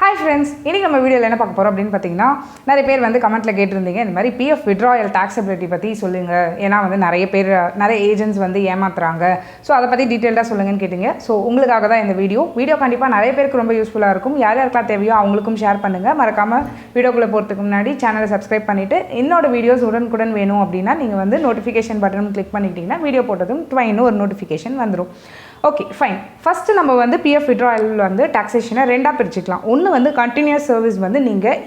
Hi friends, இன்றைக்கி நம்ம வீடியோவில் என்ன பார்க்க போகிறோம் அப்படின்னு பார்த்தீங்கன்னா, நிறைய பேர் வந்து கமெண்ட்டில் கேட்டிருந்தீங்க இந்த மாதிரி பிஎஃப் விட்ராயல் டாக்ஸபிலிட்டி பற்றி சொல்லுங்கள். ஏன்னா வந்து நிறைய ஏஜென்ட்ஸ் வந்து ஏமாத்துறாங்க. ஸோ அதை பற்றி டீட்டெயிலாக சொல்லுங்கன்னு கேட்டிங்க. ஸோ உங்களுக்காக தான் இந்த வீடியோ கண்டிப்பாக நிறைய பேருக்கு ரொம்ப யூஸ்ஃபுல்லாக இருக்கும். யார் யாருக்கெல்லாம் தேவையோ அவங்களுக்கும் ஷேர் பண்ணுங்கள். மறக்காமல் வீடியோக்குள்ளே போகிறதுக்கு முன்னாடி சேனலை சப்ஸ்கிரைப் பண்ணிவிட்டு என்னோட வீடியோஸ் உடனுக்குடன் வேணும் அப்படின்னா நீங்கள் வந்து நோட்டிஃபிகேஷன் பட்டன் கிளிக் பண்ணிக்கிட்டிங்கன்னா வீடியோ போட்டதும் ட்வைன்னு ஒரு நோட்டிஃபிகேஷன் வந்துடும். Okay fine. ஃபஸ்ட்டு நம்ம வந்து பிஎஃப் விட்ராயல் வந்து டாக்ஸேஷனை ரெண்டாக பிரிச்சுக்கலாம். ஒன்று வந்து கண்டினியூஸ் சர்வீஸ் வந்து நீங்கள்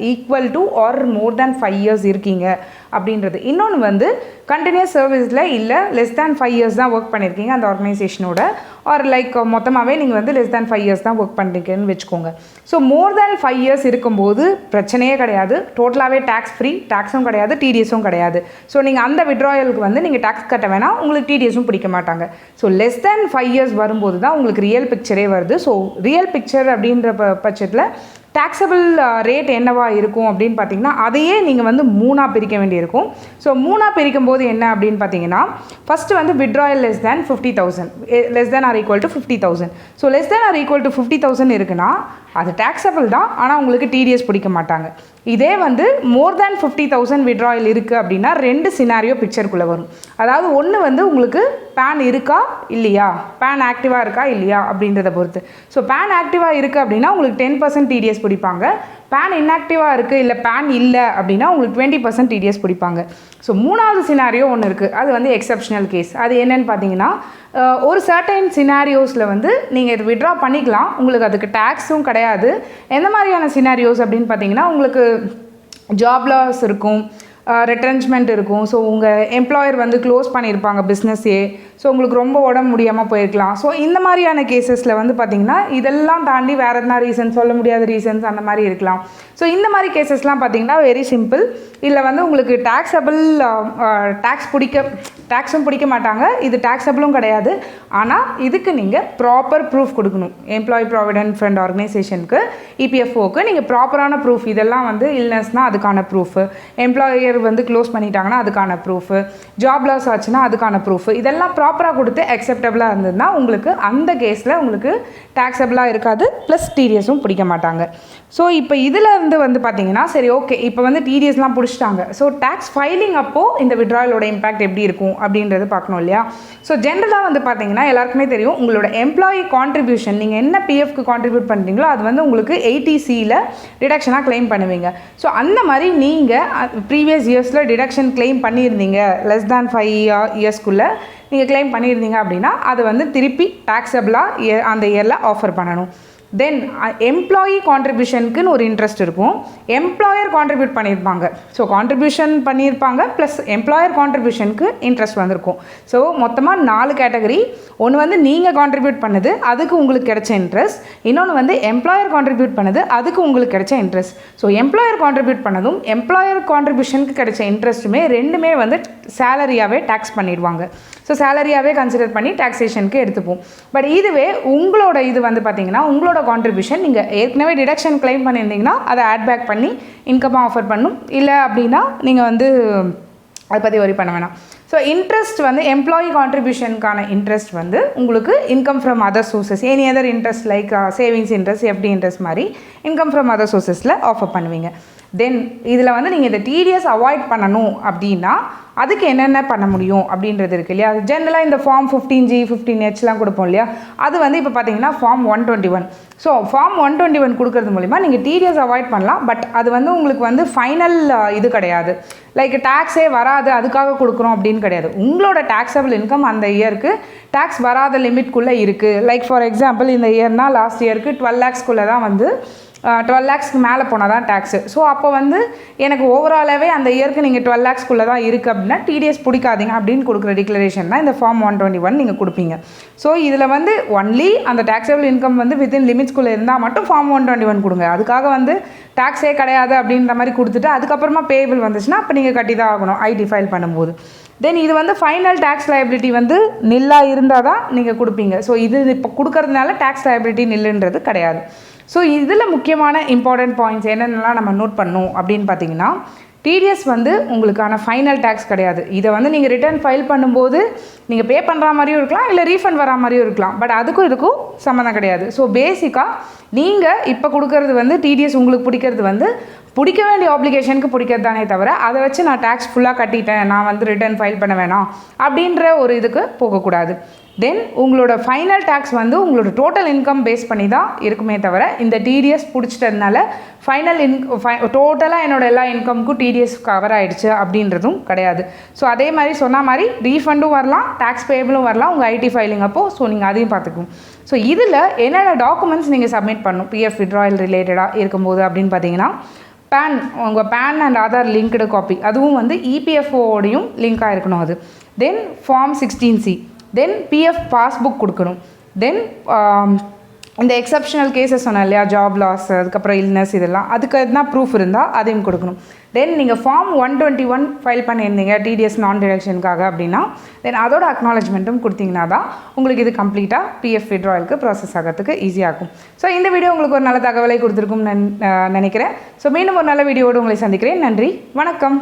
equal to or more than 5 years இருக்கீங்க அப்படின்றது. இன்னொன்று வந்து கண்டினியூஸ் சர்வீஸில் இல்லை லெஸ் தேன் 5 years தான் ஒர்க் பண்ணியிருக்கீங்க அந்த ஆர்கனைசேஷனோட, ஆர் லைக் மொத்தமாகவே நீங்கள் வந்து லெஸ் தேன் 5 years தான் ஒர்க் பண்ணிருக்கீங்கன்னு வச்சுக்கோங்க. ஸோ மோர் தேன் 5 years இருக்கும்போது பிரச்சனையே கிடையாது. டோட்டலாகவே டேக்ஸ் ஃப்ரீ, டேக்ஸும் கிடையாது, டிடிஎஸும் கிடையாது. ஸோ நீங்கள் அந்த விட்ராயலுக்கு வந்து நீங்கள் டேக்ஸ் கட்ட வேணாம், உங்களுக்கு டிடிஎஸும் பிடிக்க மாட்டாங்க. ஸோ லெஸ் தேன் 5 years வரும்போது தான் உங்களுக்கு ரியல் பிக்சரே வருது. ஸோ ரியல் பிக்சர் அப்படின்ற பட்சத்தில் டாக்ஸபிள் ரேட் என்னவா இருக்கும் அப்படின்னு பார்த்தீங்கன்னா அதையே நீங்கள் வந்து 3ஆக பிரிக்க வேண்டியிருக்கும். ஸோ 3ஆக பிரிக்கும் போது என்ன அப்படின்னு பார்த்தீங்கன்னா, ஃபஸ்ட்டு வந்து withdrawal less than 50,000, less than or equal to 50,000. So less than or equal to 50,000 இருக்குன்னா அது டாக்ஸபிள் தான், ஆனால் உங்களுக்கு டிடிஎஸ் பிடிக்க மாட்டாங்க. இதே வந்து மோர் தேன் 50,000 விட்ராயல் இருக்குது அப்படின்னா 2 சினாரியோ பிக்சருக்குள்ளே வரும். அதாவது ஒன்று வந்து உங்களுக்கு பேன் இருக்கா இல்லையா, பேன் ஆக்டிவாக இருக்கா இல்லையா அப்படின்றத பொறுத்து. ஸோ பேன் ஆக்டிவாக இருக்குது அப்படின்னா உங்களுக்கு 10% டிடிஎஸ் பிடிப்பாங்க. பேன் இன்ஆக்டிவாக இருக்குது இல்லை பேன் இல்லை அப்படின்னா உங்களுக்கு 20% டிடிஎஸ் பிடிப்பாங்க. ஸோ 3வது சினாரியோ ஒன்று இருக்குது, அது வந்து எக்ஸப்ஷனல் கேஸ். அது என்னன்னு பார்த்தீங்கன்னா, ஒரு சர்டைன் சினாரியோஸில் வந்து நீங்கள் இது விட்ரா பண்ணிக்கலாம், உங்களுக்கு அதுக்கு டேக்ஸும் கிடையாது. எந்த மாதிரியான சினாரியோஸ் அப்படின்னு பார்த்தீங்கன்னா, உங்களுக்கு ஜாப் லாஸ் இருக்கும், ரெட்ரென்ச்மெண்ட் இருக்கும். ஸோ உங்கள் எம்ப்ளாயர் வந்து க்ளோஸ் பண்ணியிருப்பாங்க பிஸ்னஸே. ஸோ உங்களுக்கு ரொம்ப உடம்பு முடியாமல் போயிருக்கலாம். ஸோ இந்த மாதிரியான கேசஸில் வந்து பார்த்திங்கன்னா இதெல்லாம் தாண்டி வேறு எதனா ரீசன், சொல்ல முடியாத ரீசன்ஸ் அந்த மாதிரி இருக்கலாம். ஸோ இந்த மாதிரி கேசஸ்லாம் பார்த்திங்கன்னா வெரி சிம்பிள். இதில் வந்து உங்களுக்கு டேக்ஸும் பிடிக்க மாட்டாங்க, இது டாக்ஸபிளும் கிடையாது. ஆனால் இதுக்கு நீங்கள் ப்ராப்பர் ப்ரூஃப் கொடுக்கணும். எம்ப்ளாயி ப்ராவிடென்ட் ஃபண்ட் ஆர்கனைசேஷனுக்கு, இபிஎஃப்ஓக்கு நீங்கள் ப்ராப்பரான ப்ரூஃப், இதெல்லாம் வந்து இல்னஸ்னால் அதுக்கான ப்ரூஃபு, எம்ப்ளாயர் வந்து க்ளோஸ் பண்ணிட்டாங்கன்னா அதுக்கான ப்ரூஃபு, ஜாப் லாஸ் ஆச்சுன்னா அதுக்கான ப்ரூஃபு, இதெல்லாம் ப்ராப்பராக கொடுத்து அக்செப்டபிளாக இருந்ததுன்னா உங்களுக்கு அந்த கேஸில் உங்களுக்கு டாக்ஸபிளாக இருக்காது, ப்ளஸ் டிடிஎஸும் பிடிக்க மாட்டாங்க. ஸோ இப்போ இதில் இருந்து வந்து பார்த்தீங்கன்னா சரி ஓகே இப்போ வந்து டிடிஎஸ்லாம் பிடிச்சிட்டாங்க. ஸோ டேக்ஸ் ஃபைலிங் அப்போது இந்த விட்ராயலோட இம்பாக்ட் எப்படி இருக்கும் அப்படின்றது பார்க்கணும் இல்லையா. ஸோ ஜென்ரலாக வந்து பார்த்தீங்கன்னா எல்லாருக்குமே தெரியும், உங்களோட எம்ப்ளாயி கான்ட்ரிபியூஷன் நீங்கள் என்ன பிஎஃப்க்கு கான்ட்ரிபியூட் பண்ணுறீங்களோ அது வந்து உங்களுக்கு 80Cயில் டிடக்ஷனாக கிளைம் பண்ணுவீங்க. ஸோ அந்த மாதிரி நீங்கள் ப்ரீவியஸ் இயர்ஸில் டிடக்ஷன் கிளைம் பண்ணியிருந்தீங்க, லெஸ் தேன் 5 yearsக்குள்ளே நீங்கள் கிளைம் பண்ணியிருந்தீங்க அப்படின்னா அது வந்து திருப்பி டாக்ஸபிளாக அந்த இயரில் ஆஃபர் பண்ணணும். தென் எம்ப்ளாயி கான்ட்ரிபியூஷனுக்குன்னு ஒரு இன்ட்ரெஸ்ட் இருக்கும். எம்ப்ளாயர் கான்ட்ரிபியூட் பண்ணியிருப்பாங்க, ஸோ கான்ட்ரிபியூஷன் பண்ணியிருப்பாங்க ப்ளஸ் எம்ப்ளாயர் கான்ட்ரிபியூஷனுக்கு இன்ட்ரெஸ்ட் வந்திருக்கும். ஸோ மொத்தமாக 4 கேட்டகரி. ஒன்று வந்து நீங்கள் கான்ட்ரிபியூட் பண்ணது அதுக்கு உங்களுக்கு கிடைச்ச இன்ட்ரெஸ்ட், இன்னொன்று வந்து எம்ப்ளாயர் கான்ட்ரிபியூட் பண்ணது அதுக்கு உங்களுக்கு கிடைச்ச இன்ட்ரெஸ்ட். ஸோ எம்ப்ளாயர் கான்ட்ரிபியூட் பண்ணதும் எம்ப்ளாயர் கான்ட்ரிபியூஷனுக்கு கிடைச்ச இன்ட்ரெஸ்ட்டுமே ரெண்டுமே வந்து சேலரியாகவே டேக்ஸ் பண்ணிடுவாங்க. ஸோ சேலரியாகவே கன்சிடர் பண்ணி டாக்ஸேஷனுக்கு எடுத்துப்போம். பட் இதுவே உங்களோட இது வந்து பார்த்தீங்கன்னா உங்களோட கான்ட்ரிபியூஷன் நீங்கள் ஏற்கனவே டிடக்ஷன் கிளைம் பண்ணியிருந்தீங்கன்னா அதை ஆட் பேக் பண்ணி இன்கமாக ஆஃபர் பண்ணும். இல்லை அப்படின்னா நீங்கள் வந்து அதை பற்றி வரி பண்ண வேணாம். ஸோ இன்ட்ரெஸ்ட் வந்து எம்ப்ளாயி கான்ட்ரிபியூஷனுக்கான இன்ட்ரெஸ்ட் வந்து உங்களுக்கு income from other sources, any other interest like savings interest, FD interest மாதிரி இன்கம் ஃப்ரம் அதர் சோர்சஸில் ஆஃபர் பண்ணுவீங்க. தென் இதில் வந்து நீங்கள் இந்த டிடிஎஸ் அவாய்ட் பண்ணணும் அப்படின்னா அதுக்கு என்னென்ன பண்ண முடியும் அப்படின்றது இருக்குது இல்லையா. ஜென்ரலாக இந்த ஃபார்ம் 15G 15Hலாம் கொடுப்போம் இல்லையா, அது வந்து இப்போ பார்த்தீங்கன்னா ஃபார்ம் 121. ஸோ ஃபார்ம் 121 கொடுக்கறது மூலிமா நீங்கள் டிடிஎஸ் அவாய்ட் பண்ணலாம். பட் அது வந்து உங்களுக்கு வந்து ஃபைனல் இது கிடையாது, லைக் டேக்ஸே வராது அதுக்காக கொடுக்குறோம் அப்படின்னு கிடையாது. உங்களோட டேக்ஸபிள் இன்கம் அந்த இயருக்கு டேக்ஸ் வராத லிமிட்குள்ளே இருக்குது. லைக் ஃபார் எக்ஸாம்பிள் இந்த இயர்னால் லாஸ்ட் இயருக்கு 12 lakhsக்குள்ளே தான் வந்து 12 lakhsக்கு மேலே போனால் தான் டேக்ஸு. ஸோ அப்போ வந்து எனக்கு ஓவராலாகவே அந்த இயருக்கு நீங்கள் 12 lakhsக்குள்ளே தான் இருக்குது அப்படின்னா டிடிஎஸ் பிடிக்காதீங்க அப்படின்னு கொடுக்குற டிக்ளரேஷன் தான் இந்த ஃபார்ம் 121 நீங்கள் கொடுப்பீங்க. ஸோ இதில் வந்து ஒன்லி அந்த டேக்ஸபிள் இன்கம் வந்து வித்தின் லிமிட்ஸ்குள்ளே இருந்தால் மட்டும் ஃபார்ம் 121 கொடுங்க. அதுக்காக வந்து டேக்ஸே கிடையாது அப்படின்ற மாதிரி கொடுத்துட்டு அதுக்கப்புறமா பேபிள் வந்துச்சுன்னா அப்போ நீங்கள் கட்டி தான் ஆகணும் ஐடி ஃபைல் பண்ணும்போது. தென் இது வந்து ஃபைனல் டேக்ஸ் லயபிலிட்டி வந்து நில்லாக இருந்தால் தான் நீங்கள் கொடுப்பீங்க. ஸோ இது இப்போ கொடுக்கறதுனால டேக்ஸ் லயபிலிட்டி நில்லுன்றது கிடையாது. ஸோ இதில் முக்கியமான இம்பார்ட்டன்ட் பாயிண்ட்ஸ் என்னென்னலாம் நம்ம நோட் பண்ணணும் அப்படின்னு பார்த்தீங்கன்னா, டிடிஎஸ் வந்து உங்களுக்கான ஃபைனல் டேக்ஸ் கிடையாது. இதை வந்து நீங்கள் ரிட்டர்ன் ஃபைல் பண்ணும்போது நீங்கள் பே பண்ணுற மாதிரியும் இருக்கலாம், இல்லை ரீஃபண்ட் வரா மாதிரியும் இருக்கலாம். பட் அதுக்கும் இதுக்கும் சம்மந்தம் கிடையாது. ஸோ பேசிக்காக நீங்கள் இப்போ கொடுக்கறது வந்து டிடிஎஸ் உங்களுக்கு பிடிக்கிறது வந்து பிடிக்க வேண்டிய ஆப்ளிகேஷனுக்கு பிடிக்கிறது தானே தவிர அதை வச்சு நான் டேக்ஸ் ஃபுல்லாக கட்டிட்டேன், நான் வந்து ரிட்டர்ன் ஃபைல் பண்ண வேணாம் அப்படின்ற ஒரு இதுக்கு போகக்கூடாது. தென் உங்களோட ஃபைனல் டேக்ஸ் வந்து உங்களோட டோட்டல் இன்கம் பேஸ் பண்ணி தான் இருக்குமே தவிர இந்த டிடிஎஸ் பிடிச்சிட்டதுனால ஃபைனல் டோட்டலாக என்னோட எல்லா இன்கமுக்கும் டிடிஎஸ் கவர் ஆகிடுச்சு அப்படின்றதும் கிடையாது. ஸோ அதே மாதிரி சொன்ன மாதிரி ரீஃபண்டும் வரலாம், டேக்ஸ் பேபிளும் வரலாம் உங்கள் ஐடி ஃபைலிங் அப்போது. ஸோ நீங்கள் அதையும் பார்த்துக்கணும். ஸோ இதில் என்னென்ன டாக்குமெண்ட்ஸ் நீங்கள் சப்மிட் பண்ணணும் பிஎஃப் விட்ராயல் ரிலேட்டடாக இருக்கும்போது அப்படின்னு பார்த்தீங்கன்னா, பேன், உங்கள் PAN and Aadhaar linked copy, அதுவும் வந்து இபிஎஃப்ஓடையும் லிங்காக இருக்கணும் அது. Then form 16C, then PF passbook கொடுக்கணும். தென் இந்த எக்ஸப்ஷனல் கேசஸ் சொன்னேன் இல்லையா, ஜாப் லாஸ், அதுக்கப்புறம் இல்னஸ், இதெல்லாம் அதுக்கு எதுனா ப்ரூஃப் இருந்தால் அதையும் கொடுக்கணும். தென் நீங்கள் ஃபார்ம் 121 ஃபைல் பண்ணியிருந்தீங்க டிடிஎஸ் நான் டிடக்ஷனுக்காக அப்படின்னா தென் அதோட அக்னாலஜ்மெண்ட்டும் கொடுத்தீங்கன்னா தான் உங்களுக்கு இது கம்ப்ளீட்டாக பிஎஃப் விட்ராயலுக்கு ப்ராசஸ் ஆகிறதுக்கு ஈஸியாக இருக்கும். ஸோ இந்த வீடியோ உங்களுக்கு ஒரு நல்ல தகவலை கொடுத்துருக்கும்னு நினைக்கிறேன். ஸோ மீண்டும் ஒரு நல்ல வீடியோடு உங்களை சந்திக்கிறேன். நன்றி, வணக்கம்.